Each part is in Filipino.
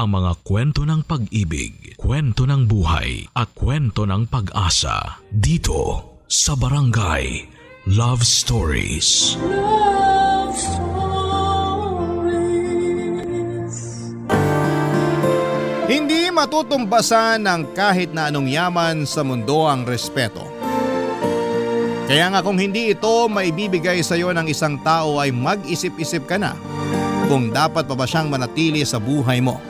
ang mga kwento ng pag-ibig, kwento ng buhay at kwento ng pag-asa dito sa Barangay Love Stories. Love Stories. Hindi matutumbasan ng kahit na anong yaman sa mundo ang respeto. Kaya nga kung hindi ito maibibigay sa iyo ng isang tao ay mag-isip-isip ka na kung dapat pa ba siyang manatili sa buhay mo.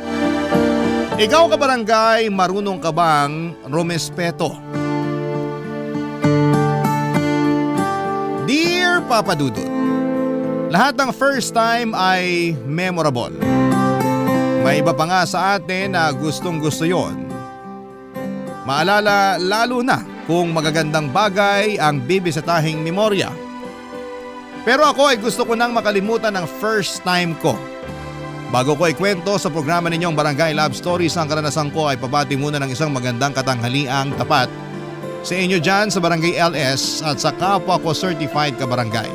Ikaw kabarangay, marunong ka bang rumespeto? Dear Papa Dudut, lahat ng first time ay memorable. May iba pa nga sa atin na gustong gusto yon. Maalala lalo na kung magagandang bagay ang bibisitahing memorya. Pero ako ay gusto ko nang makalimutan ang first time ko. Bago ko ikwento sa programa ninyong Barangay Love Stories ang karanasan ko ay pabati muna ng isang magandang katanghaliang tapat sa inyo dyan sa Barangay LS at sa kapwa ko certified kabarangay.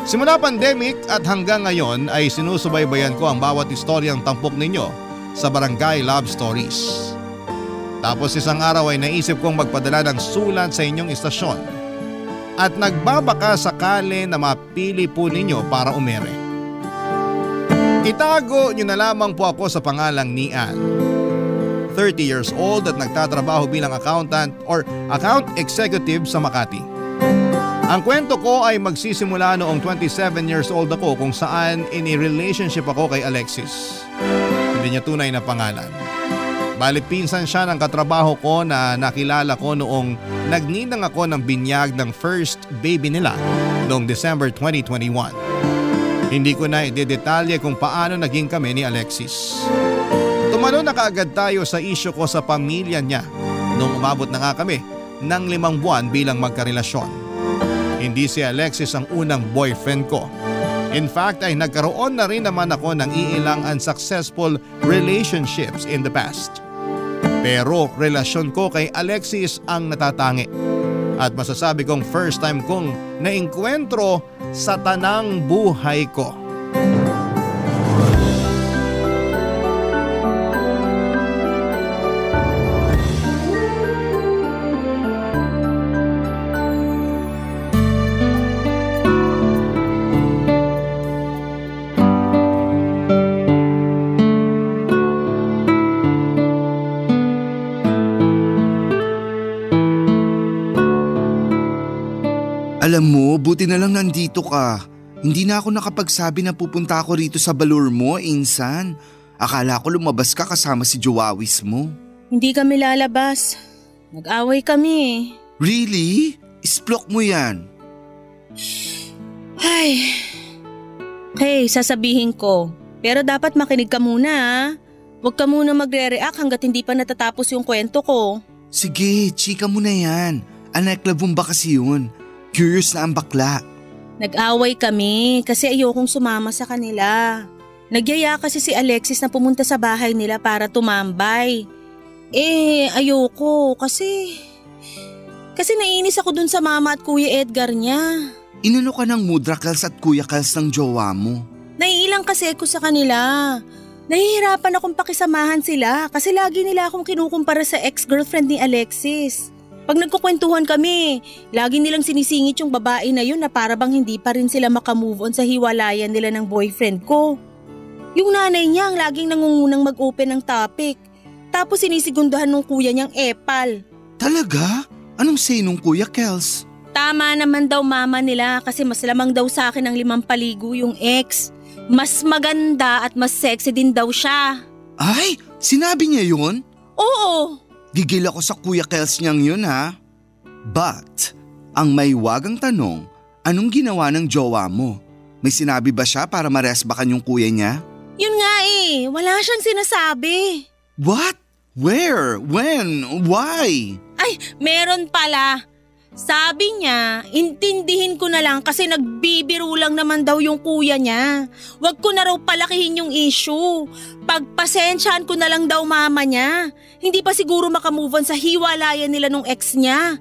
Simula pandemic at hanggang ngayon ay sinusubaybayan ko ang bawat istoryang tampok ninyo sa Barangay Love Stories. Tapos isang araw ay naisip kong magpadala ng sulat sa inyong istasyon at nagbabaka sakali na mapili po ninyo para umere. Itago nyo na lamang po ako sa pangalang Nian. 30 years old at nagtatrabaho bilang accountant or account executive sa Makati. Ang kwento ko ay magsisimula noong 27 years old ako kung saan in a relationship ako kay Alexis. Hindi niya tunay na pangalan. Balit pinsan siya ng katrabaho ko na nakilala ko noong nagninang ako ng binyag ng first baby nila noong December 2021. Hindi ko na idedetalye kung paano naging kami ni Alexis. Tumalo na kaagad tayo sa isyu ko sa pamilya niya nung umabot na nga kami ng 5 buwan bilang magkarelasyon. Hindi si Alexis ang unang boyfriend ko. In fact ay nagkaroon na rin naman ako ng iilang unsuccessful relationships in the past. Pero relasyon ko kay Alexis ang natatangi. At masasabi kong first time kong naengkwentro sa tanang buhay ko. Alam mo, buti na lang nandito ka. Hindi na ako nakapagsabi na pupunta ako rito sa balur mo, Insan. Akala ko lumabas ka kasama si Joawis mo. Hindi kami lalabas. Nag-away kami. Really? Isplok mo yan. Ay. Hey, sasabihin ko. Pero dapat makinig ka muna ah. Huwag ka muna magre-react hanggat hindi pa natatapos yung kwento ko. Sige, chika mo na yan. Anak love mo ba kasi yun? Curious na ang bakla. Nag-away kami kasi ayokong sumama sa kanila. Nagyaya kasi si Alexis na pumunta sa bahay nila para tumambay. Ayoko kasi naiinis ako dun sa mama at Kuya Edgar niya. Inano ka ng Mudrakals at Kuya Kals ng jowa mo? Naiilang kasi ako sa kanila. Nahihirapan akong pakisamahan sila kasi lagi nila akong kinukumpara sa ex-girlfriend ni Alexis. Pag nagkukwentuhan kami, lagi nilang sinisingit yung babae na yun na para bang hindi pa rin sila makamove on sa hiwalayan nila ng boyfriend ko. Yung nanay niya ang laging nangungunang mag-open ng topic. Tapos sinisigundahan ng kuya niyang epal. Talaga? Anong say nung Kuya Kels? Tama naman daw mama nila kasi mas lamang daw sa akin ng 5 paligo yung ex. Mas maganda at mas sexy din daw siya. Ay, sinabi niya yun? Oo. Gigil ako sa Kuya Kels niyang yun ha. But, ang may wagang tanong, anong ginawa ng jowa mo? May sinabi ba siya para maresbakan yung kuya niya? Yun nga wala siyang sinasabi. What? Where? When? Why? Ay, meron pala. Sabi niya, intindihin ko na lang kasi nagbibiro lang naman daw yung kuya niya. Huwag ko na raw palakihin yung issue. Pagpasensyahan ko na lang daw mama niya. Hindi pa siguro makamove on sa hiwalayan nila nung ex niya.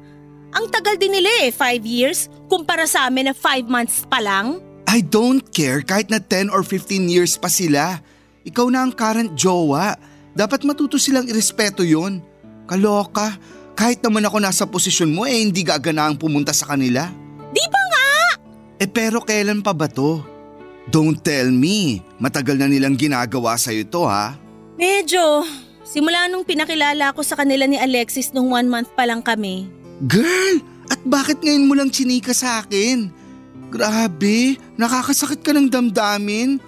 Ang tagal din nila 5 years kumpara sa amin na 5 months pa lang. I don't care kahit na 10 or 15 years pa sila. Ikaw na ang current jowa. Dapat matuto silang irespeto yon. Kaloka, kahit naman ako nasa posisyon mo hindi gaganaang pumunta sa kanila. Di ba nga? Pero kailan pa ba to? Don't tell me, matagal na nilang ginagawa sa'yo to ha? Medyo. Simula nung pinakilala ko sa kanila ni Alexis nung 1 month pa lang kami. Girl, at bakit ngayon mo lang chinika sa akin? Grabe, nakakasakit ka ng damdamin.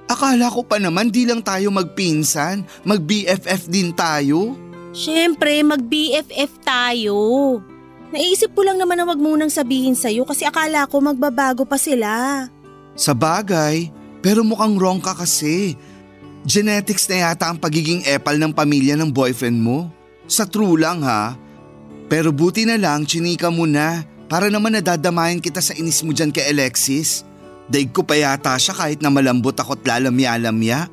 Akala ko pa naman di lang tayo magpinsan, mag-BFF din tayo. Siyempre, mag-BFF tayo. Naisip ko lang naman na wag munang sabihin sa'yo kasi akala ko magbabago pa sila. Sa bagay, pero mukhang wrong ka kasi. Genetics na yata ang pagiging epal ng pamilya ng boyfriend mo. Sa true lang ha. Pero buti na lang chinika mo na para naman nadadamayan kita sa inis mo dyan kay Alexis. Daig ko pa yata siya kahit na malambot ako't lalamya-lamya.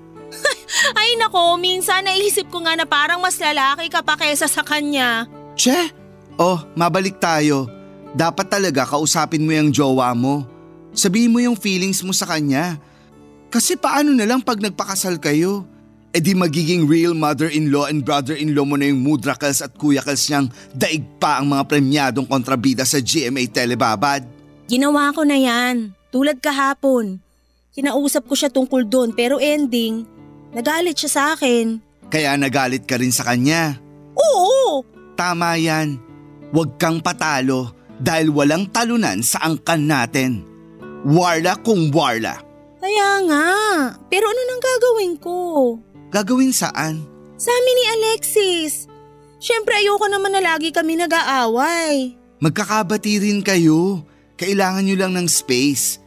Ay nako, minsan naisip ko nga na parang mas lalaki ka pa kesa sa kanya. Che? Oh, mabalik tayo. Dapat talaga kausapin mo yung jowa mo. Sabihin mo yung feelings mo sa kanya. Kasi paano na lang pag nagpakasal kayo? Di magiging real mother-in-law and brother-in-law mo na yung Mudrakels at Kuyakels niyang daig pa ang mga premyadong kontrabida sa GMA Telebabad. Ginawa ko na yan. Tulad kahapon. Kinausap ko siya tungkol doon pero ending, nagalit siya sa akin. Kaya nagalit ka rin sa kanya? Oo! Tama yan. Huwag kang patalo dahil walang talunan sa angkan natin. Warla kung warla. Kaya nga, pero ano nang gagawin ko? Gagawin saan? Sa amin ni Alexis. Siyempre ayoko naman na lagi kami nag-aaway. Magkakabati rin kayo. Kailangan nyo lang ng space.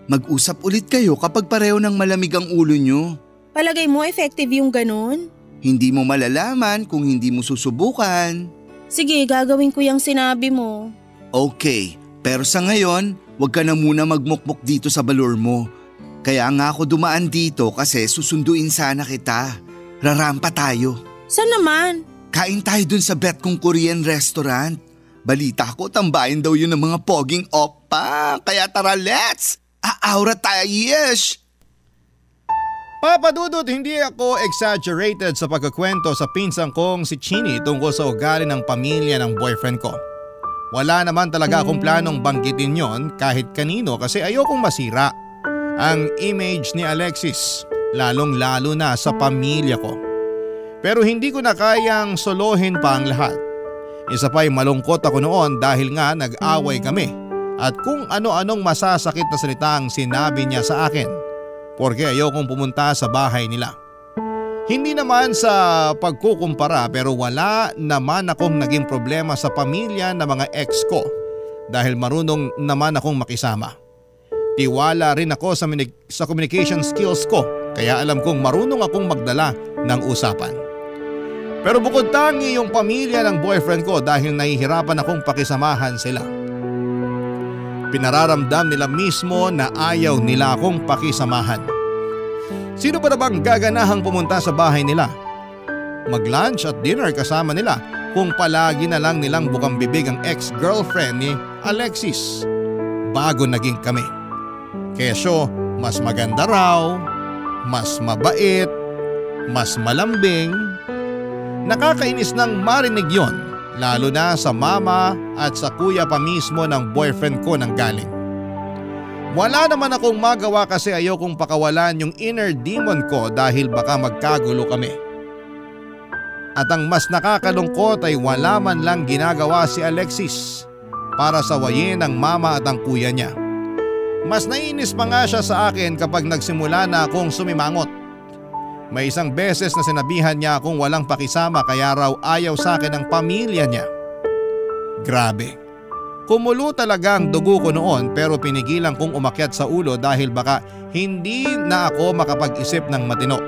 Mag-usap ulit kayo kapag pareho ng malamig ang ulo nyo. Palagay mo effective yung ganun? Hindi mo malalaman kung hindi mo susubukan. Sige, gagawin ko yung sinabi mo. Okay, pero sa ngayon, huwag ka na muna magmukmuk dito sa balor mo. Kaya nga ako dumaan dito kasi susunduin sana kita. Rarampa tayo. Saan naman? Kain tayo dun sa bet kong Korean restaurant. Balita ko, tambahin daw yun ng mga poging oppa. Kaya tara, let's! Aaura tayo, yes! Papa Dudut, hindi ako exaggerated sa pagkakwento sa pinsan kong si Chini tungkol sa ugali ng pamilya ng boyfriend ko. Wala naman talaga akong planong banggitin yon kahit kanino kasi ayokong masira ang image ni Alexis, lalong-lalo na sa pamilya ko. Pero hindi ko na kayang solohin pa ang lahat. Isa pa'y malungkot ako noon dahil nga nag-away kami at kung ano-anong masasakit na salita ang sinabi niya sa akin porque ayokong pumunta sa bahay nila. Hindi naman sa pagkukumpara pero wala naman akong naging problema sa pamilya ng mga ex ko dahil marunong naman akong makisama. Tiwala rin ako sa communication skills ko kaya alam kong marunong akong magdala ng usapan. Pero bukod tangi yung pamilya ng boyfriend ko dahil nahihirapan akong pakisamahan sila. Pinararamdam nila mismo na ayaw nila akong pakisamahan. Sino ba na bang gaganahang pumunta sa bahay nila? Mag-lunch at dinner kasama nila kung palagi na lang nilang bukang bibig ang ex-girlfriend ni Alexis bago naging kami. Kesyo, mas maganda raw, mas mabait, mas malambing. Nakakainis nang marinig yon. Lalo na sa mama at sa kuya pa mismo ng boyfriend ko nang galing. Wala naman akong magawa kasi ayokong pakawalan yung inner demon ko dahil baka magkagulo kami. At ang mas nakakalungkot ay wala man lang ginagawa si Alexis para sawayin ang mama at ang kuya niya. Mas nainis pa nga siya sa akin kapag nagsimula na akong sumimangot. May isang beses na sinabihan niya akong walang pakisama kaya raw ayaw sa akin ang pamilya niya. Grabe. Kumulo talaga ang dugo ko noon pero pinigilan kong umakyat sa ulo dahil baka hindi na ako makapag-isip ng matino.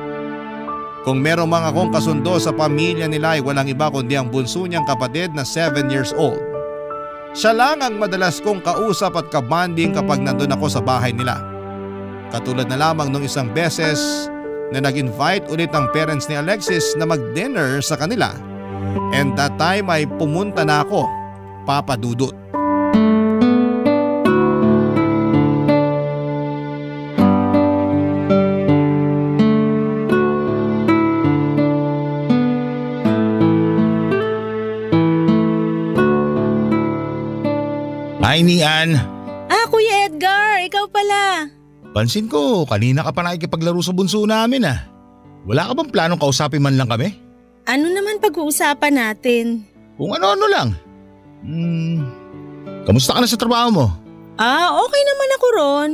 Kung meron mang akong kasundo sa pamilya nila ay walang iba kundi ang bunso niyang kapatid na 7 years old. Siya lang ang madalas kong kausap at kabanding kapag nandun ako sa bahay nila. Katulad na lamang nung isang beses na nag-invite ulit ang parents ni Alexis na mag-dinner sa kanila. And that time ay pumunta na ako, Papa Dudut. Hi, Nian. Kuya Edgar, ikaw pala. Pansin ko, kanina ka pa nakikipaglaro sa bunso namin ah. Wala ka bang planong kausapin man lang kami? Ano naman pag-uusapan natin? Kung ano-ano lang. Kamusta ka na sa trabaho mo? Okay naman ako ron.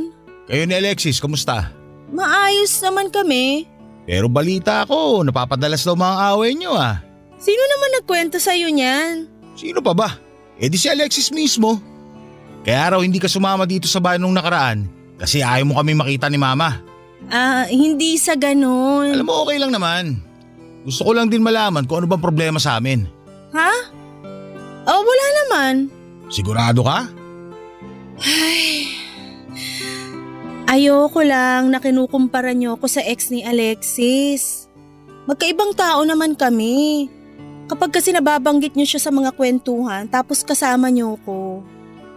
Kayo ni Alexis, kamusta? Maayos naman kami. Pero balita ko, napapadalas daw mga away nyo ah. Sino naman nagkwento sa'yo niyan? Sino pa ba? Di si Alexis mismo. Kaya raw hindi ka sumama dito sa bahay nung nakaraan kasi ayaw mo kami makita ni Mama. Hindi sa ganun. Alam mo, okay lang naman. Gusto ko lang din malaman kung ano bang problema sa amin. Ha? Wala naman. Sigurado ka? Ayoko lang na kinukumpara niyo ako sa ex ni Alexis. Magkaibang tao naman kami. Kapag kasi nababanggit niyo siya sa mga kwentuhan tapos kasama niyo ko,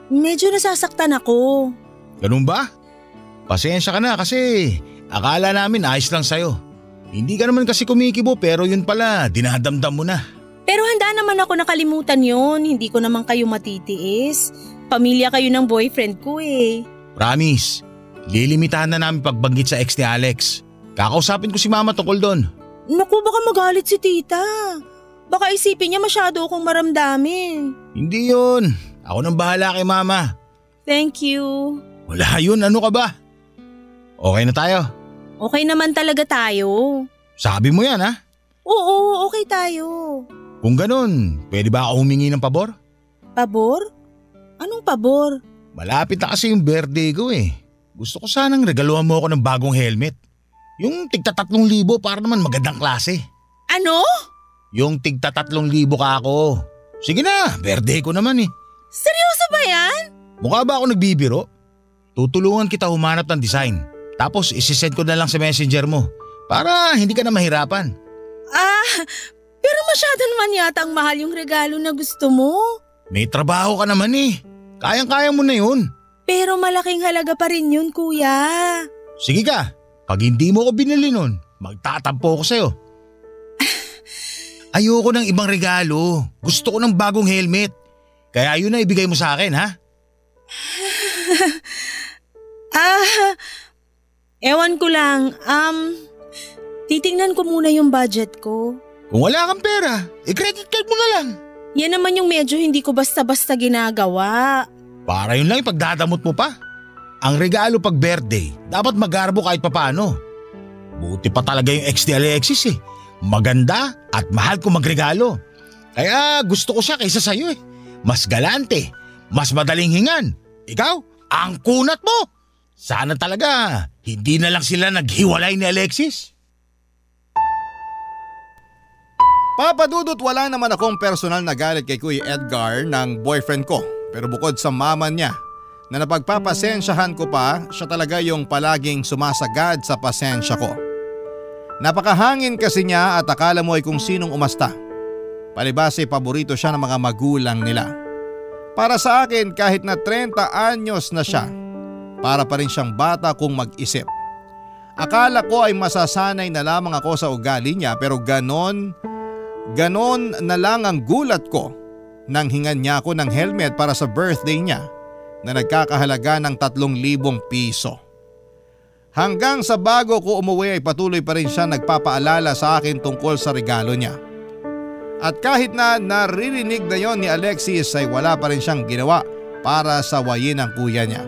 medyo nasasaktan ako. Ganun ba? Pasensya ka na kasi akala namin ayos lang sa'yo. Hindi ka naman kasi kumikibo pero yun pala, dinadamdam mo na. Pero handa naman ako nakalimutan yun. Hindi ko naman kayo matitiis. Pamilya kayo ng boyfriend ko eh. Promise, lilimitahan na namin pagbanggit sa ex ni Alex. Kakausapin ko si Mama tungkol doon. Naku, baka magalit si tita. Baka isipin niya masyado akong maramdamin. Hindi yun. Ako nang bahala kay Mama. Thank you. Wala yun, ano ka ba? Okay na tayo? Okay naman talaga tayo. Sabi mo yan ha? Oo, okay tayo. Kung ganun, pwede ba ako humingi ng pabor? Pabor? Anong pabor? Malapit na kasi yung birthday ko eh. Gusto ko sanang regaluhan mo ako ng bagong helmet. Yung tigta 3,000 para naman magandang klase. Ano? Yung tigta 3,000 ka ako. Sige na, birthday ko naman eh. Seryoso ba yan? Mukha ba ako nagbibiro? Tutulungan kita humanap ng design. Tapos isisend ko na lang sa messenger mo para hindi ka na mahirapan. Pero masyado naman yata ang mahal yung regalo na gusto mo. May trabaho ka naman eh. Kayang-kaya mo na yun. Pero malaking halaga pa rin yun, kuya. Sige ka, pag hindi mo ko binili nun, magtatampo ko sa'yo. Ayoko ng ibang regalo. Gusto ko ng bagong helmet. Kaya yun na ibigay mo sa akin, ha? Ewan ko lang. Titingnan ko muna yung budget ko. Kung wala kang pera, credit card mo na lang. Yan naman yung medyo hindi ko basta-basta ginagawa. Para yun lang ipagdadamot mo pa. Ang regalo pag birthday, dapat magarbo kahit papano. Buti pa talaga yung ex ni Alexis eh. Maganda at mahal ko magregalo. Kaya gusto ko siya kaysa sa'yo eh. Mas galante, mas madaling hingan. Ikaw, ang kunat mo. Sana talaga hindi na lang sila naghiwalay ni Alexis. Papa Dudut, wala naman akong personal na galit kay Kuya Edgar ng boyfriend ko. Pero bukod sa mama niya na napagpapasensyahan ko pa, siya talaga yung palaging sumasagad sa pasensya ko. Napakahangin kasi niya at akala mo ay kung sinong umasta. Palibhas ay paborito siya ng mga magulang nila. Para sa akin kahit na 30 anyos na siya, para pa rin siyang bata kung mag-isip. Akala ko ay masasanay na lamang ako sa ugali niya pero ganon na lang ang gulat ko nang hingan niya ako ng helmet para sa birthday niya na nagkakahalaga ng 3,000 piso. Hanggang sa bago ko umuwi ay patuloy pa rin siya nagpapaalala sa akin tungkol sa regalo niya. At kahit na naririnig na yon ni Alexis ay wala pa rin siyang ginawa para sawayin ang kuya niya.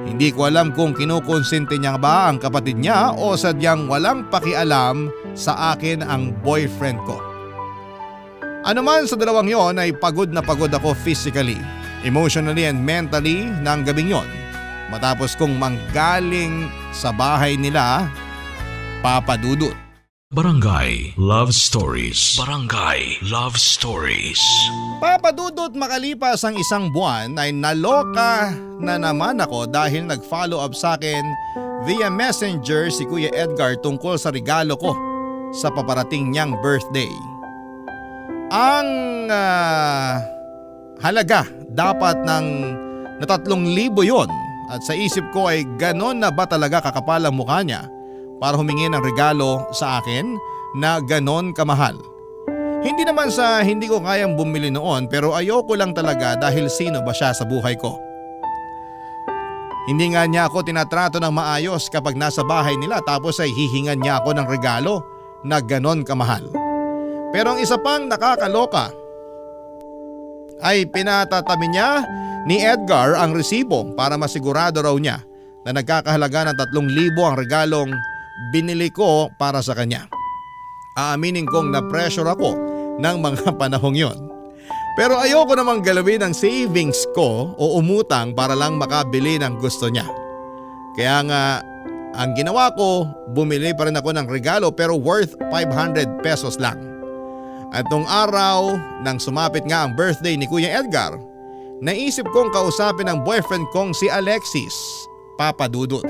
Hindi ko alam kung kinukonsente niya ba ang kapatid niya o sadyang walang pakialam sa akin ang boyfriend ko. Ano man sa dalawang yon ay pagod na pagod ako physically, emotionally and mentally ng gabing yon. Matapos kong manggaling sa bahay nila, Papa Dudut. Barangay Love Stories. Barangay Love Stories. Papa Dudut, makalipas ang isang buwan ay naloka na naman ako dahil nag-follow up sa akin via messenger si Kuya Edgar tungkol sa regalo ko sa paparating niyang birthday. Ang halaga dapat ng na 3,000 yon at sa isip ko ay ganon na ba talaga kakapal ang mukha niya para humingi ng regalo sa akin na ganon kamahal. Hindi naman sa hindi ko kayang bumili noon pero ayoko lang talaga dahil sino ba siya sa buhay ko. Hindi nga niya ako tinatrato ng maayos kapag nasa bahay nila tapos ay hihingan niya ako ng regalo na ganon kamahal. Pero ang isa pang nakakaloka ay pinatatabi niya ni Edgar ang resibo para masigurado raw niya na nagkakahalaga ng 3,000 ang regalong binili ko para sa kanya. Aaminin kong na-pressure ako ng mga panahong yon. Pero ayoko namang galawin ang savings ko o umutang para lang makabili ng gusto niya. Kaya nga ang ginawa ko, bumili pa rin ako ng regalo pero worth 500 pesos lang. At nung araw nang sumapit nga ang birthday ni Kuya Edgar, naisip kong kausapin ang boyfriend kong si Alexis, Papa Dudut.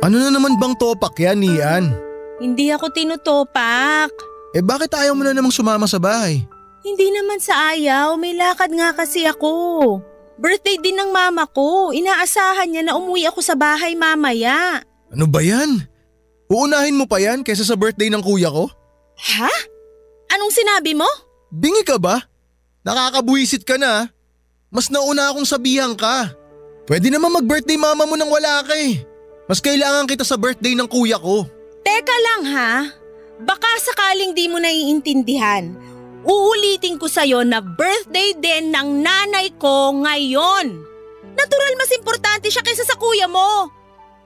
Ano na naman bang topak yan, Nian? Hindi ako tinutopak. Bakit ayaw mo na namang sumama sa bahay? Hindi naman sa ayaw, may lakad nga kasi ako. Birthday din ng mama ko, inaasahan niya na umuwi ako sa bahay mamaya. Ano ba yan? Uunahin mo pa yan kaysa sa birthday ng kuya ko? Ha? Anong sinabi mo? Bingi ka ba? Nakakabuwisit ka na. Mas nauna akong sabihan ka. Pwede naman mag-birthday mama mo nang wala ka eh. Mas kailangan kita sa birthday ng kuya ko. Teka lang ha, baka sakaling di mo naiintindihan. Uulitin ko sa'yo na birthday din ng nanay ko ngayon. Natural mas importante siya kaysa sa kuya mo.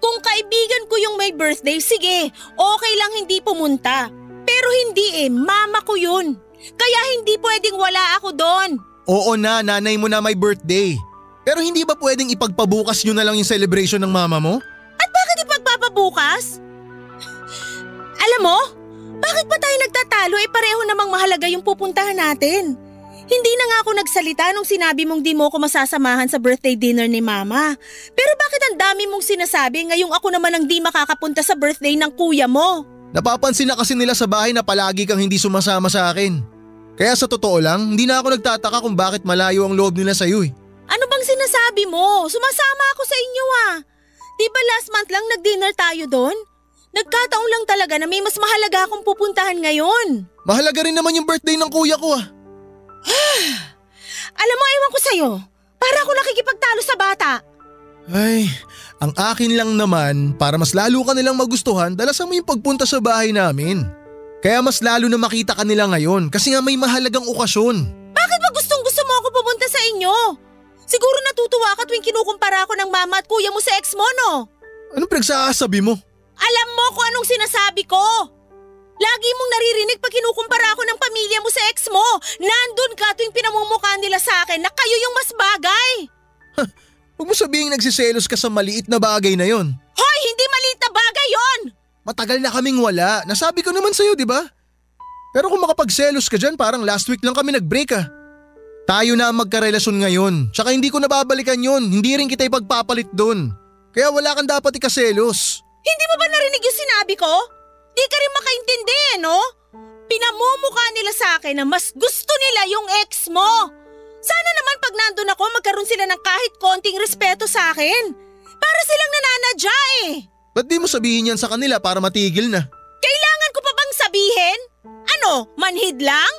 Kung kaibigan ko yung may birthday, sige, okay lang hindi pumunta. Pero hindi mama ko yun. Kaya hindi pwedeng wala ako doon. Oo na, nanay mo na may birthday. Pero hindi ba pwedeng ipagpabukas nyo na lang yung celebration ng mama mo? At bakit ipagpapabukas? Alam mo, bakit pa tayo nagtatalo pareho namang mahalaga yung pupuntahan natin? Hindi na nga ako nagsalita nung sinabi mong di mo ako masasamahan sa birthday dinner ni mama. Pero bakit ang dami mong sinasabi ngayong ako naman ang di makakapunta sa birthday ng kuya mo? Napapansin na kasi nila sa bahay na palagi kang hindi sumasama sa akin. Kaya sa totoo lang, hindi na ako nagtataka kung bakit malayo ang loob nila sa'yo eh. Ano bang sinasabi mo? Sumasama ako sa inyo Di ba last month lang nag-dinner tayo doon? Nagkataon lang talaga na may mas mahalaga akong pupuntahan ngayon. Mahalaga rin naman yung birthday ng kuya ko Alam mo, ewan ko sa'yo. Para ako nakikipagtalo sa bata. Ay, ang akin lang naman para mas lalo ka nilang magustuhan dalasan mo yung pagpunta sa bahay namin. Kaya mas lalo na makita ka nila ngayon kasi nga may mahalagang okasyon. Bakit ba gustong-gusto mo ako pupunta sa inyo? Siguro natutuwa ka tuwing kinukumpara ako ng mama at kuya mo sa ex mo, no? Anong pinagsasabi mo? Alam mo kung anong sinasabi ko. Lagi mong naririnig pag kinukumpara ako ng pamilya mo sa ex mo. Nandun ka tuwing pinamumukha nila sa akin na kayo yung mas bagay. Huwag mo sabihing nagsiselos ka sa maliit na bagay na yon. Hoy, hindi maliit na bagay yon. Matagal na kaming wala. Nasabi ko naman sa'yo, di ba? Pero kung makapagselos ka dyan, parang last week lang kami nag-break Tayo na ang magkarelasyon ngayon. Tsaka hindi ko nababalikan yon. Hindi rin kita ipagpapalit doon. Kaya wala kang dapat ikaselos. Hindi mo ba narinig yung sinabi ko? Di ka rin makaintindi no? Pinamumukha nila sa akin na mas gusto nila yung ex mo. Sana naman pag nandun ako magkaroon sila ng kahit konting respeto sa akin. Para silang nananadya Ba't di mo sabihin yan sa kanila para matigil na? Kailangan ko pa bang sabihin? Ano, manhid lang?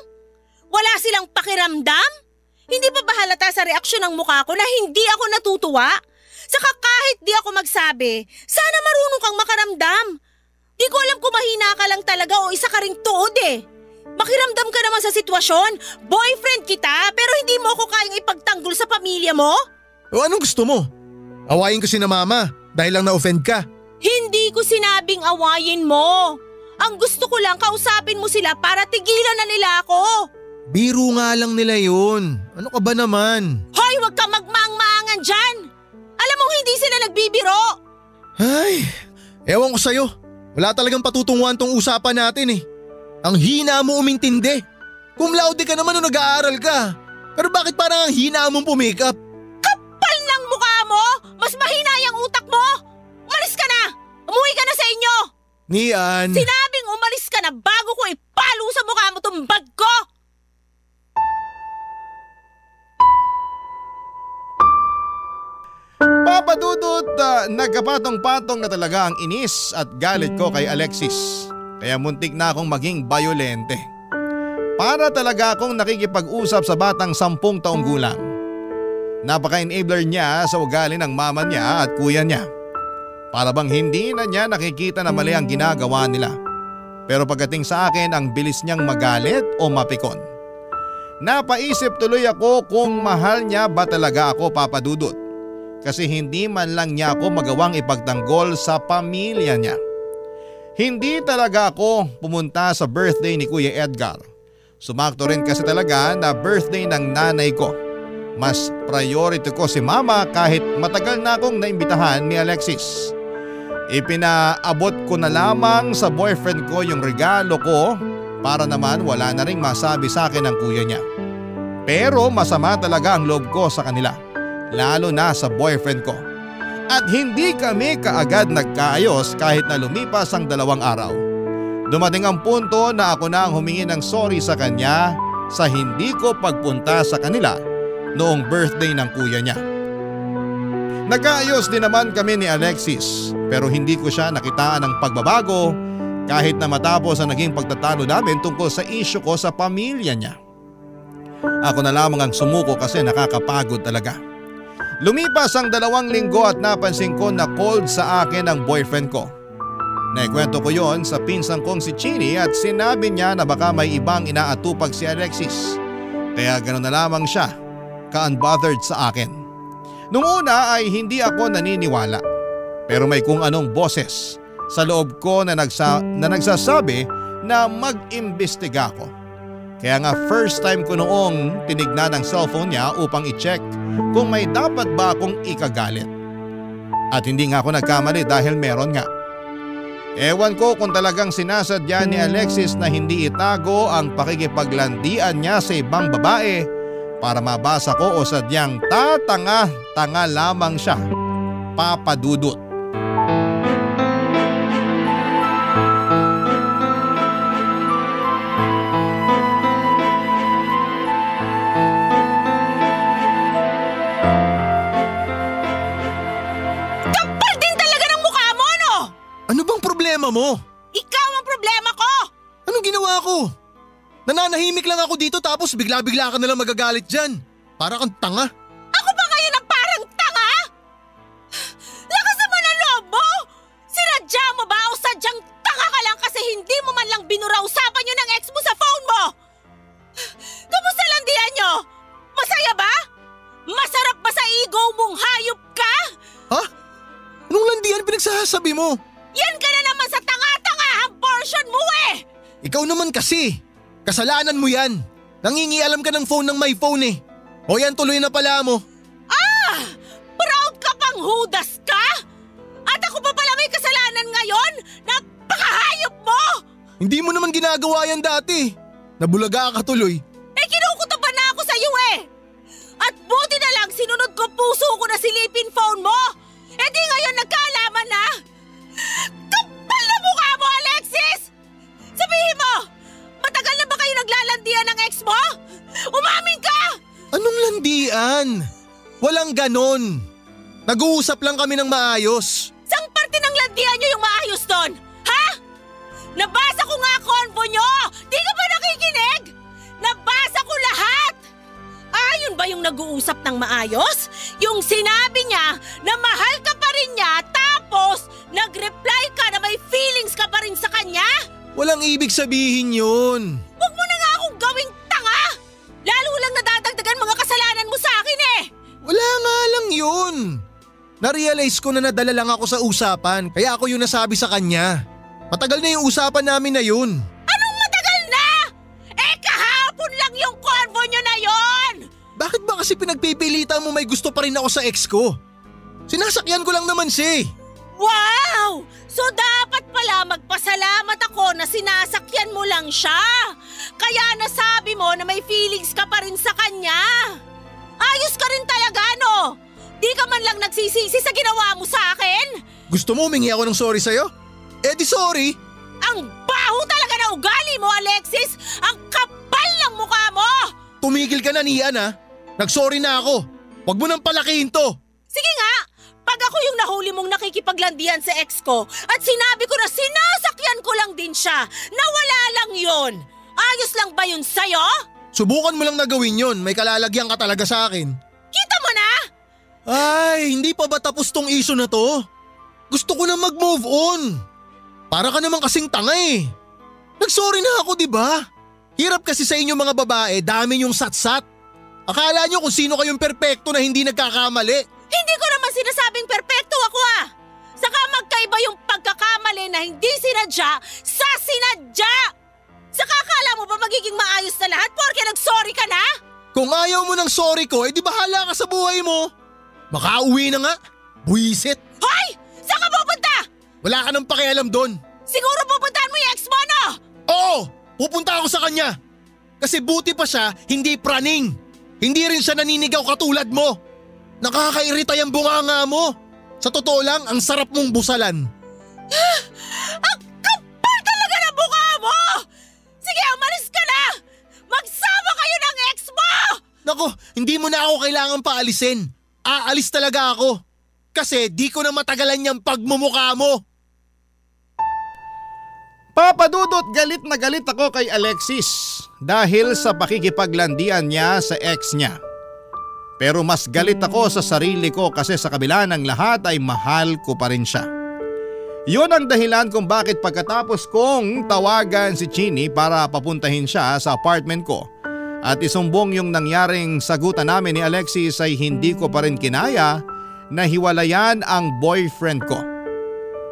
Wala silang pakiramdam? Hindi pa ba halata sa reaksyon ng mukha ko na hindi ako natutuwa? Saka kahit di ako magsabi, sana marunong kang makaramdam. Di ko alam kung mahina ka lang talaga o isa ka ring tuod Makiramdam ka naman sa sitwasyon. Boyfriend kita pero hindi mo ako kayang ipagtanggol sa pamilya mo? O anong gusto mo? Awayin ko si na mama dahil lang na-offend ka. Hindi ko sinabing awayin mo. Ang gusto ko lang kausapin mo sila para tigilan na nila ako. Biro nga lang nila yun. Ano ka ba naman? Hoy, wag ka magmaang-maangan dyan. Alam mong hindi sila nagbibiro. Ay, ewan ko sa'yo. Wala talagang patutunguhan tong usapan natin Ang hina mo umintindi. Cum laude ka naman nung nag-aaral ka. Pero bakit parang ang hina mong pumikap? Kapal ng mukha mo! Mas mahina yung utak mo! Umalis ka na! Umuwi ka na sa inyo! Nian! Sinabing bago ko ipalo sa mukha mo tong bag ko! Papa Dudut, nagkapatong-patong na talaga ang inis at galit ko kay Alexis. Kaya muntik na akong maging bayolente. Para talaga akong nakikipag-usap sa batang 10 taong gulang. Napaka-enabler niya sa ugali ng mama niya at kuya niya. Para bang hindi na niya nakikita na mali ang ginagawa nila. Pero pagdating sa akin, ang bilis niyang magalit o mapikon. Napaisip tuloy ako kung mahal niya ba talaga ako, Papa Dudut. Kasi hindi man lang niya ako magawang ipagtanggol sa pamilya niya. Hindi talaga ako pumunta sa birthday ni Kuya Edgar. Sumakto rin kasi talaga na birthday ng nanay ko. Mas priority ko si mama kahit matagal na akong naimbitahan ni Alexis. Ipinaabot ko na lamang sa boyfriend ko yung regalo ko para naman wala na ring masabi sa akin ng kuya niya. Pero masama talaga ang loob ko sa kanila, lalo na sa boyfriend ko. At hindi kami kaagad nagkaayos kahit na lumipas ang 2 araw. Dumating ang punto na ako na ang humingi ng sorry sa kanya sa hindi ko pagpunta sa kanila noong birthday ng kuya niya. Nagkaayos din naman kami ni Alexis pero hindi ko siya nakitaan ng pagbabago kahit na matapos ang naging pagtatalo namin tungkol sa isyu ko sa pamilya niya. Ako na lamang ang sumuko kasi nakakapagod talaga. Lumipas ang 2 linggo at napansin ko na cold sa akin ang boyfriend ko. Naikwento ko yon sa pinsang kong si Chini at sinabi niya na baka may ibang inaatupag si Alexis. Kaya ganoon na lamang siya, ka-unbothered sa akin. Noong una ay hindi ako naniniwala. Pero may kung anong boses sa loob ko na nagsasabi na mag-imbestiga ako. Kaya nga first time ko noong tinignan ang cellphone niya upang i-check kung may dapat ba akong ikagalit. At hindi nga ako nagkamali dahil meron nga. Ewan ko kung talagang sinasadya ni Alexis na hindi itago ang pakikipaglandian niya sa ibang babae para mabasa ko o sadyang tatanga-tanga lamang siya, Papa Dudut. Kapal din talaga ng mukha mo, no? Ano bang problema mo? Ikaw ang problema ko! Anong ginawa ko? Nananahimik lang ako dito tapos bigla-bigla ka nalang magagalit dyan. Para kang tanga. Ako ba ngayon ang parang tanga? Lakas naman ang loob mo! Sinadya mo ba o sadyang tanga ka lang kasi hindi mo man lang binura-usapan yun ng ex mo sa phone mo? Kamusta lang diyan nyo? Masaya ba? Masarap ba sa ego mong hayop ka? Ha? Anong landian pinagsasabi mo? Yan ka na naman sa tanga-tangahang portion mo eh! Ikaw naman kasi. Kasalanan mo yan. Nangingialam ka ng phone ng my phone eh. O yan tuloy na pala mo. Ah! Proud ka pang hudas ka? At ako pa pala may kasalanan ngayon? Napakahayop mo! Hindi mo naman ginagawa yan dati. Nabulaga ka tuloy. Eh kinukutuban na ako sa iyo eh! At buti na lang sinunod ko puso ko na silipin phone mo! Eh di ngayon nagkaalaman na! Kapal na mukha mo, Alexis! Sabihin mo! Matagal na ba kayo naglalandian ng ex mo? Umamin ka! Anong landian? Walang ganon. Nag-uusap lang kami ng maayos. Sang parte ng landian nyo yung maayos doon? Ha? Nabasa ko nga convo nyo! Di ka ba nakikinig? Nabasa ko lahat! Yun ba yung nag-uusap ng maayos? Yung sinabi niya na mahal ka pa rin niya tapos nag-reply ka na may feelings ka pa rin sa kanya? Walang ibig sabihin yun. Huwag mo na nga akong gawing tanga! Lalo lang nadadagdagan mga kasalanan mo sa akin eh! Wala nga lang yun. Narealize ko na nadala lang ako sa usapan kaya ako yung nasabi sa kanya. Matagal na yung usapan namin na yun. Anong matagal na? Eh kahapon lang yung convo nyo na yon! Bakit ba kasi pinagpipilitan mo may gusto pa rin ako sa ex ko? Sinasakyan ko lang naman siya. Wow! So dapat pala magpasalamat ako na sinasakyan mo lang siya. Kaya nasabi mo na may feelings ka pa rin sa kanya. Ayos ka rin talaga, no? Di ka man lang nagsisisi sa ginawa mo sa akin? Gusto mo humingi ako ng sorry sa'yo? Eh di sorry. Ang baho talaga na ugali ugali mo, Alexis! Ang kapal ng mukha mo! Tumigil ka na, Nian ha. Nagsorry na ako. Huwag mo nang palakihin to. Sige nga! Pag ako yung nahuli mong nakikipaglandian sa ex ko at sinabi ko na sinasakyan ko lang din siya, nawala lang yun. Ayos lang ba yun sa'yo? Subukan mo lang na gawin yun. May kalalagyan ka talaga sa akin. Kita mo na? Ay, hindi pa ba tapos tong issue na to? Gusto ko na mag-move on. Para ka naman kasing tanga eh. Nagsorry na ako, di ba? Hirap kasi sa inyo mga babae, dami yung satsat. Akala nyo kung sino kayong perpekto na hindi nagkakamali. Hindi ko naman sinasabing perpekto ako ah. Saka magkaiba yung pagkakamali na hindi sinadya sa sinadya. Saka akala mo ba magiging maayos na lahat porke nag-sorry ka na? Kung ayaw mo ng sorry ko, di bahala ka sa buhay mo. Makauwi na nga. Buwisit. Hoy! Saan ka pupunta? Wala ka nang pakialam doon. Siguro pupuntahan mo yung ex mo, no? Oo, pupunta ako sa kanya. Kasi buti pa siya, hindi praning. Hindi rin siya naninigaw katulad mo. Nakakairita yung bunganga mo. Sa totoo lang, ang sarap mong busalan. Ang kapal talaga ng mukha mo! Sige, umalis ka na! Magsama kayo ng ex mo! Nako, hindi mo na ako kailangan paalisin. Aalis talaga ako. Kasi di ko na matagalan yung pagmumukha mo. Papadudot, galit na galit ako kay Alexis dahil sa pakikipaglandian niya sa ex niya. Pero mas galit ako sa sarili ko kasi sa kabila ng lahat ay mahal ko pa rin siya. Yun ang dahilan kung bakit pagkatapos kong tawagan si Chini para papuntahin siya sa apartment ko at isumbong yung nangyaring sagutan namin ni Alexis ay hindi ko pa rin kinaya na hiwalayan ang boyfriend ko.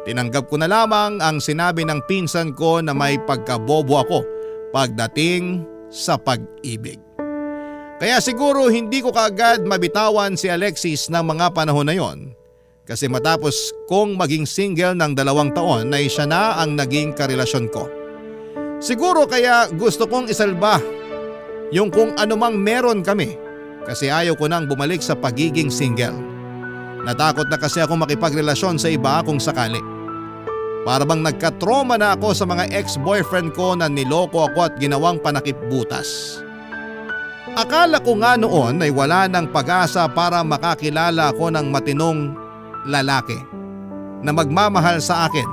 Tinanggap ko na lamang ang sinabi ng pinsan ko na may pagkabobo ako pagdating sa pag-ibig. Kaya siguro hindi ko kaagad mabitawan si Alexis ng mga panahon na yon. Kasi matapos kong maging single ng 2 taon ay siya na ang naging karelasyon ko. Siguro kaya gusto kong isalba yung kung anumang meron kami kasi ayaw ko nang bumalik sa pagiging single. Natakot na kasi ako makipagrelasyon sa iba kung sakali. Para bang nagka-trauma na ako sa mga ex-boyfriend ko na niloko ako at ginawang panakip butas. Akala ko nga noon ay wala ng pag-asa para makakilala ako ng matinong lalaki na magmamahal sa akin.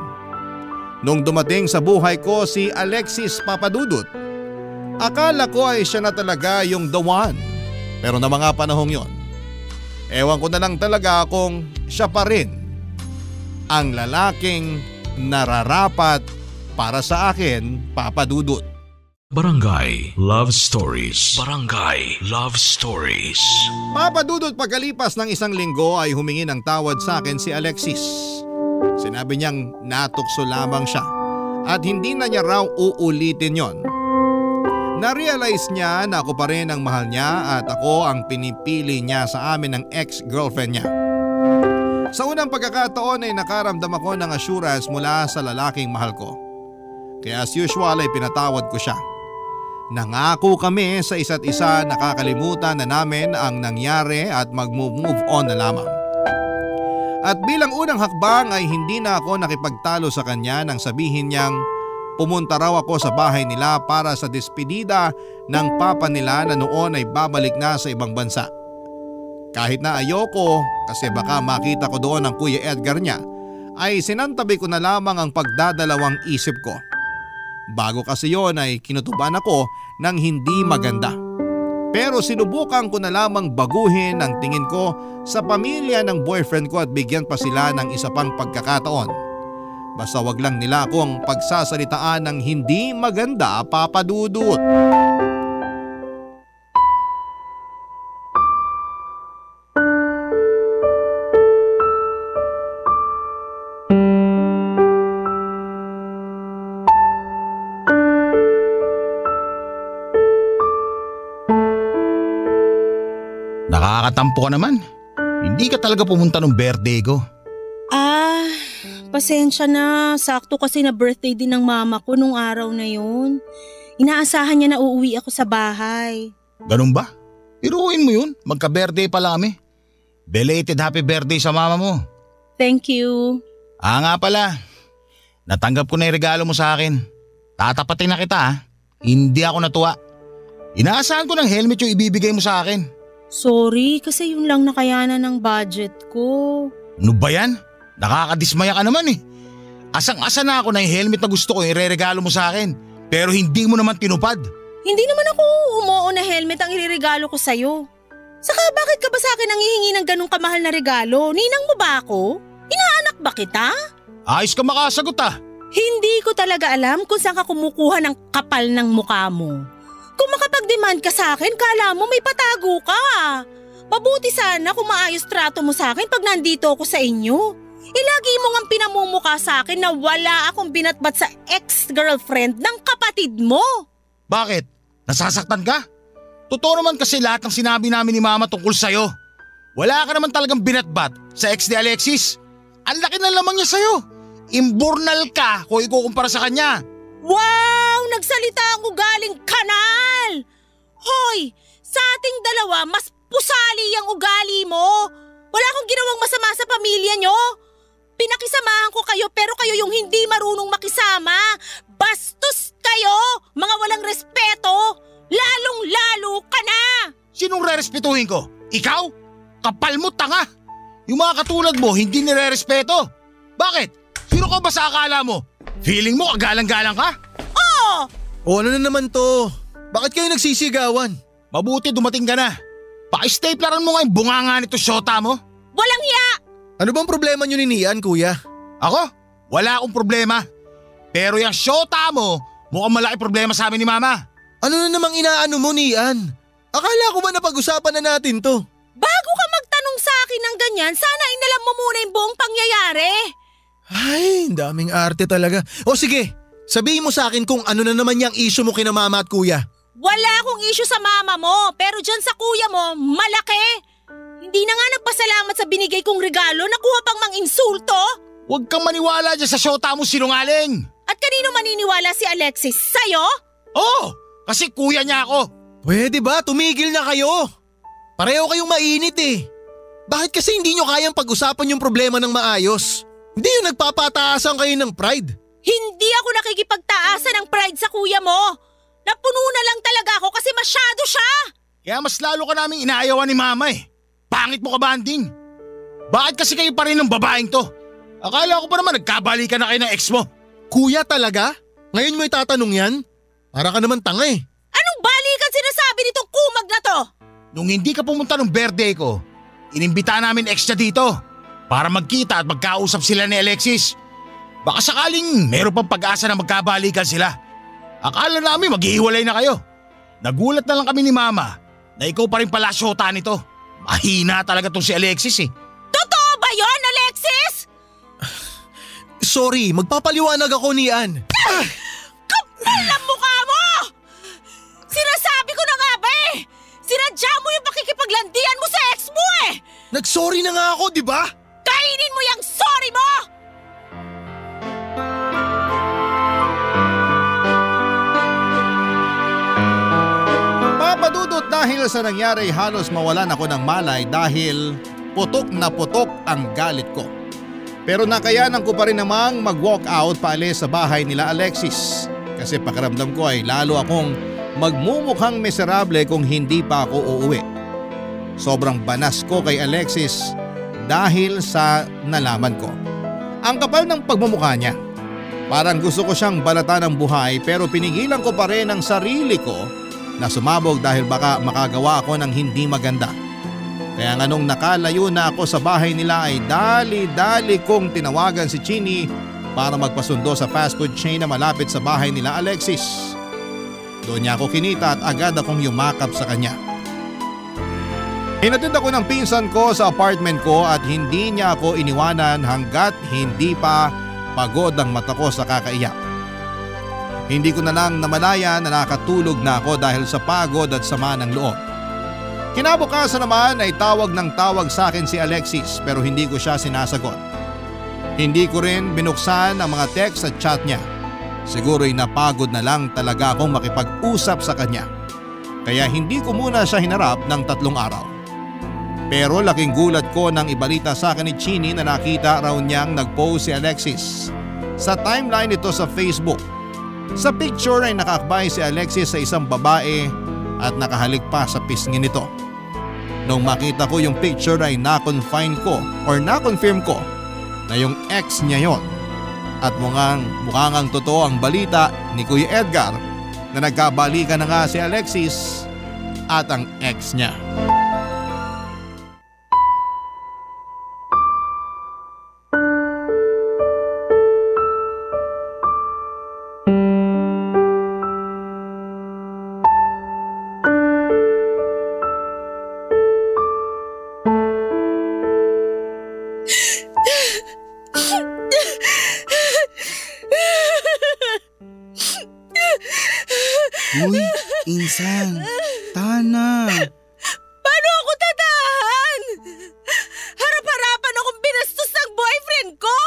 Nung dumating sa buhay ko si Alexis Papadudut, akala ko ay siya na talaga yung the one. Pero na mga panahong yon, ewan ko na lang talaga kung siya pa rin ang lalaking nararapat para sa akin, Papadudut. Barangay Love Stories. Barangay Love Stories. Papadudot, pagkalipas ng 1 linggo ay humingi ng tawad sa akin si Alexis. Sinabi niyang natukso lamang siya at hindi na niya raw uulitin yon. Na-realize niya na ako pa rin ang mahal niya at ako ang pinipili niya sa amin ng ex-girlfriend niya. Sa unang pagkakataon ay nakaramdam ako ng assurance mula sa lalaking mahal ko. Kaya as usual ay pinatawad ko siya. Nangako kami sa isa't isa na kakalimutan na namin ang nangyari at mag-move on na lamang. At bilang unang hakbang ay hindi na ako nakipagtalo sa kanya nang sabihin niyang pumunta raw ako sa bahay nila para sa despedida ng papa nila na noon ay babalik na sa ibang bansa. Kahit na ayoko kasi baka makita ko doon ang Kuya Edgar niya, ay sinantabi ko na lamang ang pagdadalawang isip ko. Bago kasi yon ay kinutuban ako ng hindi maganda. Pero sinubukan ko na lamang baguhin ang tingin ko sa pamilya ng boyfriend ko at bigyan pa sila ng isa pang pagkakataon. Basta wag lang nila akong pagsasalitaan ng hindi maganda, Papadudut. Nakakatampo ka naman. Hindi ka talaga pumunta nung birthday ko. Pasensya na. Sakto kasi na birthday din ng mama ko nung araw na yun. Inaasahan niya na uuwi ako sa bahay. Ganun ba? Iruin mo yun. Magka-birthday pala kami. Belated happy birthday sa mama mo. Thank you. Nga pala. Natanggap ko na yung regalo mo sa akin. Tatapatin na kita ha. Hindi ako natuwa. Inaasahan ko ng helmet yung ibibigay mo sa akin. Sorry, kasi yun lang nakayanan ng budget ko. Ano ba yan? Nakakadismaya ka naman eh. Asang-asa na ako na yung helmet na gusto ko ireregalo mo sa akin. Pero hindi mo naman tinupad. Hindi naman ako umuo na helmet ang ireregalo ko sa'yo. Saka bakit ka ba sa akin nanghihingi ng ganong kamahal na regalo? Ninang mo ba ako? Inaanak ba kita? Ayos ka makasagot ah. Hindi ko talaga alam kung saan ka kumukuha ng kapal ng mukha mo. Kung makapag-demand ka sa akin, kala mo may patago ka. Mabuti sana kung maayos trato mo sa akin pag nandito ako sa inyo. Lagi mo ngang pinamumukha sa akin na wala akong binatbat sa ex-girlfriend ng kapatid mo. Bakit? Nasasaktan ka? Totoo naman kasi lahat ng sinabi namin ni Mama tungkol sa'yo. Wala ka naman talagang binatbat sa ex ni Alexis. Ang laki ng lamang niya sa'yo. Imburnal ka kung ikukumpara sa kanya. Wow! Nagsalita ang ugaling kanal! Hoy! Sa ating dalawa, mas pusali ang ugali mo. Wala akong ginawang masama sa pamilya nyo. Pinakisamahan ko kayo pero kayo yung hindi marunong makisama. Bastos kayo! Mga walang respeto! Lalong-lalo ka na! Sinong re-respetuhin ko? Ikaw? Kapal mo, tanga! Yung mga katulad mo hindi nire-respeto. Bakit? Sino ka ba sa akala mo? Feeling mo kagalang-galang ka? Oo! O ano na naman to? Bakit kayo nagsisigawan? Mabuti dumating ka na. Pa-staplaran mo nga yung bunganga nito syota mo. Walang hiya! Ano bang problema nyo ni Nian, kuya? Ako? Wala akong problema. Pero yung syota mo, mukhang malaki problema sa amin ni Mama. Ano na namang inaano mo, Nian? Akala ko ba napag-usapan na natin to? Bago ka magtanong sa akin ng ganyan, sana inalam mo muna yung buong pangyayari. Ay, daming arte talaga. O sige, sabihin mo sa akin kung ano na naman yung issue mo kina mama at kuya. Wala akong issue sa mama mo, pero dyan sa kuya mo, malaki. Hindi na nga nagpasalamat sa binigay kong regalo, nakuha pang mang-insulto. Huwag kang maniwala dyan sa syota mo sinungaling. At kanino maniniwala si Alexis? Sa'yo? Oo, kasi kuya niya ako. Pwede ba? Tumigil na kayo. Pareho kayong mainit eh. Bakit kasi hindi nyo kayang pag-usapan yung problema ng maayos? Hindi yung nagpapataasan kayo ng pride. Hindi ako nakikipagtaasan ng pride sa kuya mo. Napuno na lang talaga ako kasi masyado siya. Kaya mas lalo ka naming inaayawan ni Mama eh. Pangit mo ka, banding. Bakit kasi kayo pa rin ng babaeng to? Akala ko pa naman nagkabalikan na kayo ng ex mo. Kuya talaga? Ngayon mo itatanong yan? Para ka naman tanga eh. Anong balikan sinasabi nitong kumag na to? Nung hindi ka pumunta ng birthday ko, inimbita namin ex niya dito para magkita at magkausap sila ni Alexis. Baka sakaling meron pang pag-asa na magkabalikan sila. Akala namin maghihiwalay na kayo. Nagulat na lang kami ni Mama na ikaw pa rin pala syota nito. Mahina talaga tong si Alexis eh. Totoo ba yon, Alexis? Sorry, magpapaliwanag ako Nian. Kapal ang mukha mo! Sinasabi ko na nga ba eh! Sinadya mo yung pakikipaglandian mo sa ex mo eh! Nagsorry na nga ako, di ba? Kainin mo yung sorry mo! Papadudot dahil sa nangyari halos mawalan ako ng malay dahil putok na putok ang galit ko. Pero nakayanan ko pa rin namang mag-walk out paalis sa bahay nila Alexis. Kasi pakiramdam ko ay lalo akong magmumukhang miserable kung hindi pa ako uuwi. Sobrang banas ko kay Alexis dahil sa nalaman ko. Ang kapal ng pagmumukha niya. Parang gusto ko siyang balatan ng buhay pero pinigilan ko pa rin ang sarili ko na sumabog dahil baka makagawa ako ng hindi maganda. Kaya nga nung nakalayo na ako sa bahay nila ay dali-dali kong tinawagan si Chini para magpasundo sa fast food chain na malapit sa bahay nila Alexis. Doon niya ako kinita at agad akong yumakap sa kanya. Hinatid ako ng pinsan ko sa apartment ko at hindi niya ako iniwanan hanggat hindi pa pagod ang mata ko sa kakaiyak. Hindi ko na lang namalaya na nakatulog na ako dahil sa pagod at sama ng loob. Kinabukasan naman ay tawag ng tawag sa akin si Alexis pero hindi ko siya sinasagot. Hindi ko rin binuksan ang mga text at chat niya. Siguro'y napagod na lang talaga akong makipag-usap sa kanya. Kaya hindi ko muna siya hinarap ng 3 araw. Pero laking gulat ko nang ibalita sa akin ni Chini na nakita raw niyang nag-post si Alexis sa timeline nito sa Facebook Sa picture ay nakakbay si Alexis sa isang babae at nakahalik pa sa pisngi nito. Nung makita ko yung picture ay na-confirm ko na yung ex niya yon. At mukhang ang totoo ang balita ni Kuya Edgar na nagkabalikan na nga si Alexis at ang ex niya. Uy, Insan, tana. Paano ako tatahan? Harap-harapan akong binastos ng boyfriend ko.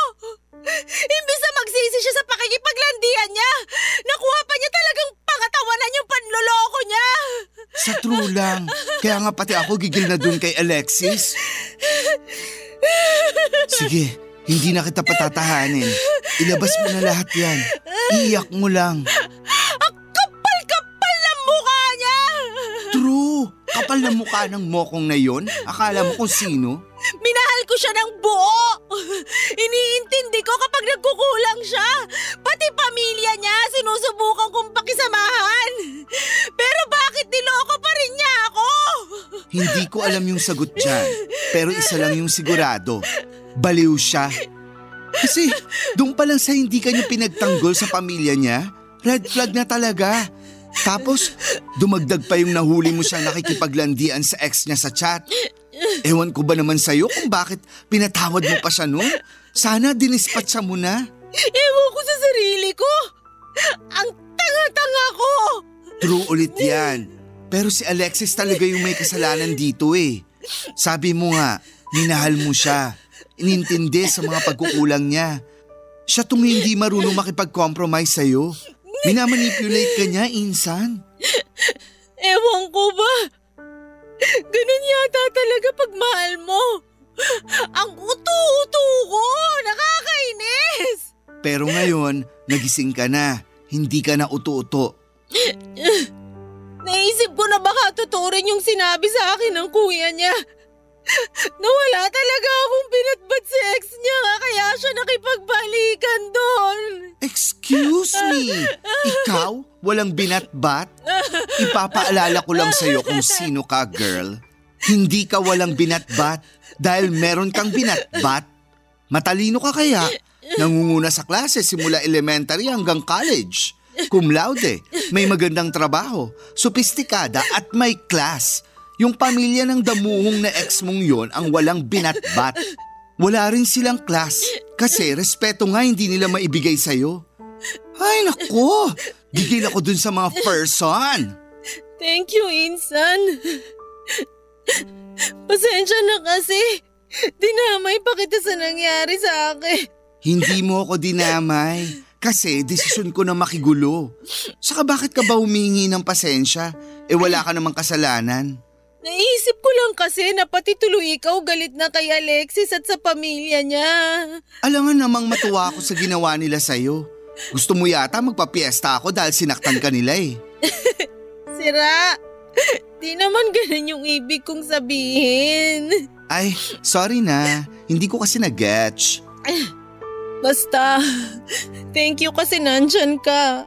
Imbis na magsisi siya sa pakikipaglandian niya, nakuha pa niya talagang pangatawanan yung panloloko niya. Sa true lang. Kaya nga pati ako gigil na dun kay Alexis. Sige, hindi na kita patatahanin. Ilabas mo na lahat yan. Iiyak mo lang. True! Kapal na mukha ng mokong na yon. Akala mo kung sino? Minahal ko siya ng buo. Iniintindi ko kapag nagkukulang siya. Pati pamilya niya sinusubukan kong pakisamahan. Pero bakit niloko pa rin niya ako? Hindi ko alam yung sagot dyan. Pero isa lang yung sigurado. Baliw siya. Kasi doon pa lang sa hindi kanya pinagtanggol sa pamilya niya, red flag na talaga. Tapos, dumagdag pa yung nahuli mo siya nakikipaglandian sa ex niya sa chat. Ewan ko ba naman sa'yo kung bakit pinatawad mo pa siya nun? Sana dinispatcha mo na. Ewan ko sa sarili ko. Ang tanga-tanga ko. True ulit yan. Pero si Alexis talaga yung may kasalanan dito eh. Sabi mo nga, minahal mo siya. Inintindi sa mga pagkukulang niya. Siya tong hindi marunong makipag-compromise sa'yo. Minamanipulate ka niya, Insan. Ewan ko ba? Ganun yata talaga pag mahal mo. Ang uto-uto ko, nakakainis. Pero ngayon, nagising ka na. Hindi ka na uto-uto. Naisip ko na baka totoo rin yung sinabi sa akin ng kuya niya. Nawala talaga akong binatbat sa ex niya kaya siya nakipagbalikan doon. Excuse me? Ikaw? Walang binatbat? Ipapaalala ko lang sa'yo kung sino ka, girl. Hindi ka walang binatbat dahil meron kang binatbat. Matalino ka kaya? Nangunguna sa klase simula elementary hanggang college. Cum laude, may magandang trabaho, sopistikada at may class. Yung pamilya ng damuhong na ex mong yon ang walang binatbat. Wala rin silang class kasi respeto nga hindi nila maibigay sa'yo. Ay nako, gigil ako dun sa mga person. Thank you, Insan. Pasensya na kasi. Dinamay pa kita sa nangyari sa akin. Hindi mo ako dinamay kasi desisyon ko na makigulo. Saka bakit ka ba humingi ng pasensya? Wala ka namang kasalanan. Naisip ko lang kasi na pati tuloy ikaw galit na kay Alexis at sa pamilya niya. Alangan namang matuwa ako sa ginawa nila sa'yo. Gusto mo yata magpapiesta ako dahil sinaktan ka nila eh. Sira, di naman ganun yung ibig kong sabihin. Ay, sorry na. Hindi ko kasi nag-getch. Basta, thank you kasi nandyan ka.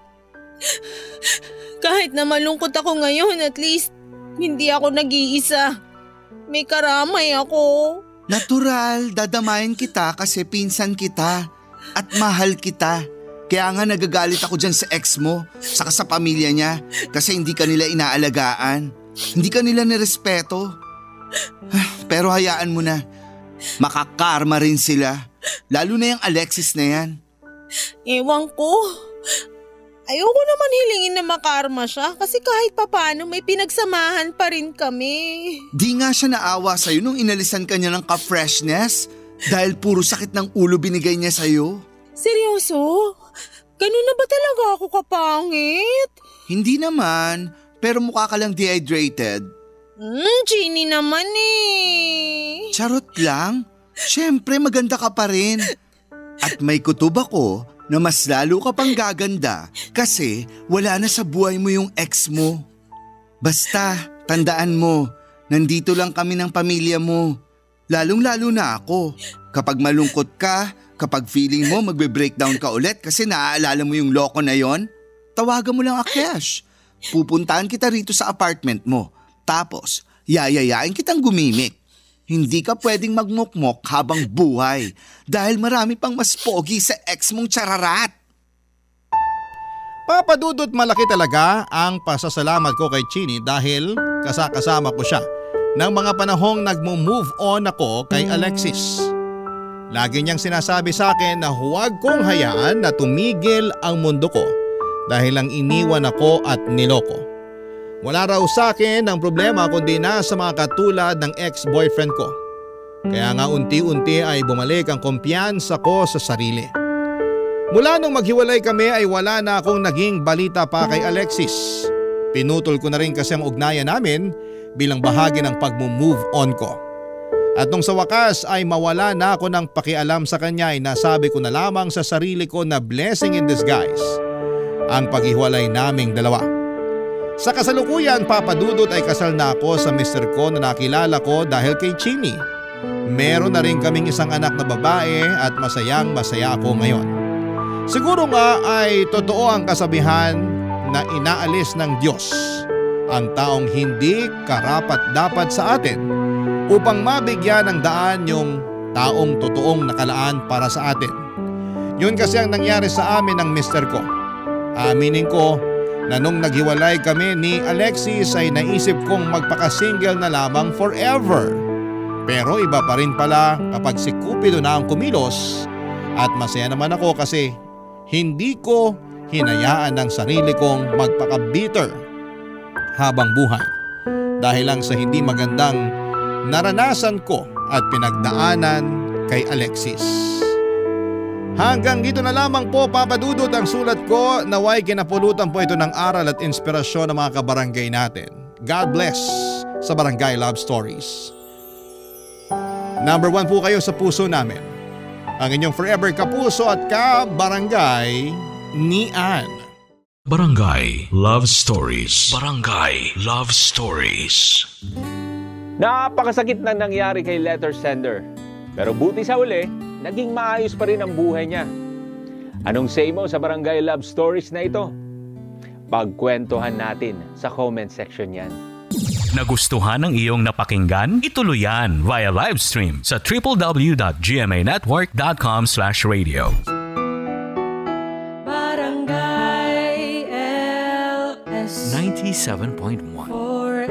Kahit na malungkot ako ngayon, at least hindi ako nag-iisa. May karamay ako. Natural, dadamayan kita kasi pinsan kita at mahal kita. Kaya nga nagagalit ako dyan sa ex mo, saka sa pamilya niya kasi hindi ka nila inaalagaan. Hindi ka nila nirespeto. Pero hayaan mo na, makakarma rin sila. Lalo na yung Alexis na yan. Ewan ko. Ayoko naman hilingin na makarma siya kasi kahit papano may pinagsamahan pa rin kami. Di nga siya naawa sa'yo nung inalisan ka niya ng ka-freshness dahil puro sakit ng ulo binigay niya sa'yo. Seryoso? Ganun na ba talaga ako kapangit? Hindi naman, pero mukha ka lang dehydrated. Genie naman eh. Charot lang. Siyempre maganda ka pa rin. At may kutob ako na mas lalo ka pang gaganda kasi wala na sa buhay mo yung ex mo. Basta, tandaan mo, nandito lang kami ng pamilya mo. Lalong-lalo na ako. Kapag malungkot ka, kapag feeling mo magbe-breakdown ka ulit kasi naaalala mo yung loko na yon, tawagan mo lang Akesh. Pupuntahan kita rito sa apartment mo. Tapos, yayayain kitang gumimik. Hindi ka pwedeng magmukmok habang buhay dahil marami pang mas pogi sa ex mong chararat. Papa Dudut, malaki talaga ang pasasalamat ko kay Chini dahil kasama ko siya ng mga panahong nagmo-move on ako kay Alexis. Lagi niyang sinasabi sa akin na huwag kong hayaan na tumigil ang mundo ko dahil lang iniwan ako at niloko. Wala raw sa akin ang problema kundi na sa mga katulad ng ex-boyfriend ko. Kaya nga unti-unti ay bumalik ang kumpiyansa ko sa sarili. Mula nung maghiwalay kami ay wala na akong naging balita pa kay Alexis. Pinutol ko na rin kasi ang ugnayan namin bilang bahagi ng pag-move on ko. At nung sa wakas ay mawala na ako ng pakialam sa kanya ay nasabi ko na lamang sa sarili ko na blessing in disguise ang paghiwalay naming dalawa. Sa kasalukuyan, Papa Dudut, ay kasal na ako sa mister ko na nakilala ko dahil kay Chini. Meron na rin kaming isang anak na babae at masayang masaya ako ngayon. Siguro nga ay totoo ang kasabihan na inaalis ng Diyos ang taong hindi karapat-dapat sa atin upang mabigyan ng daan yung taong totoong nakalaan para sa atin. Yun kasi ang nangyari sa amin ng mister ko. Aminin ko na nung naghiwalay kami ni Alexis ay naisip kong magpaka-single na lamang forever. Pero iba pa rin pala kapag si Cupido na ang kumilos at masaya naman ako kasi hindi ko hinayaan ng sarili kong magpaka-bitter habang buhay dahil lang sa hindi magandang naranasan ko at pinagdaanan kay Alexis. Hanggang dito na lamang po, Papa Dudut, ang sulat ko. Naway kinapulutan po ito ng aral at inspirasyon ng mga kabarangay natin. God bless sa Barangay Love Stories. Number 1 po kayo sa puso namin. Ang inyong forever kapuso at kabarangay ni Ann. Barangay Love Stories. Barangay Love Stories. Napakasakit na nangyari kay letter sender. Pero buti sa uli, naging maayos pa rin ang buhay niya. Anong say mo sa Barangay Love Stories na ito? Pagkwentuhan natin sa comment section yan. Nagustuhan ng iyong napakinggan? Ituloy yan via live stream sa www.gmanetwork.com/radio. Barangay LS 97.1 4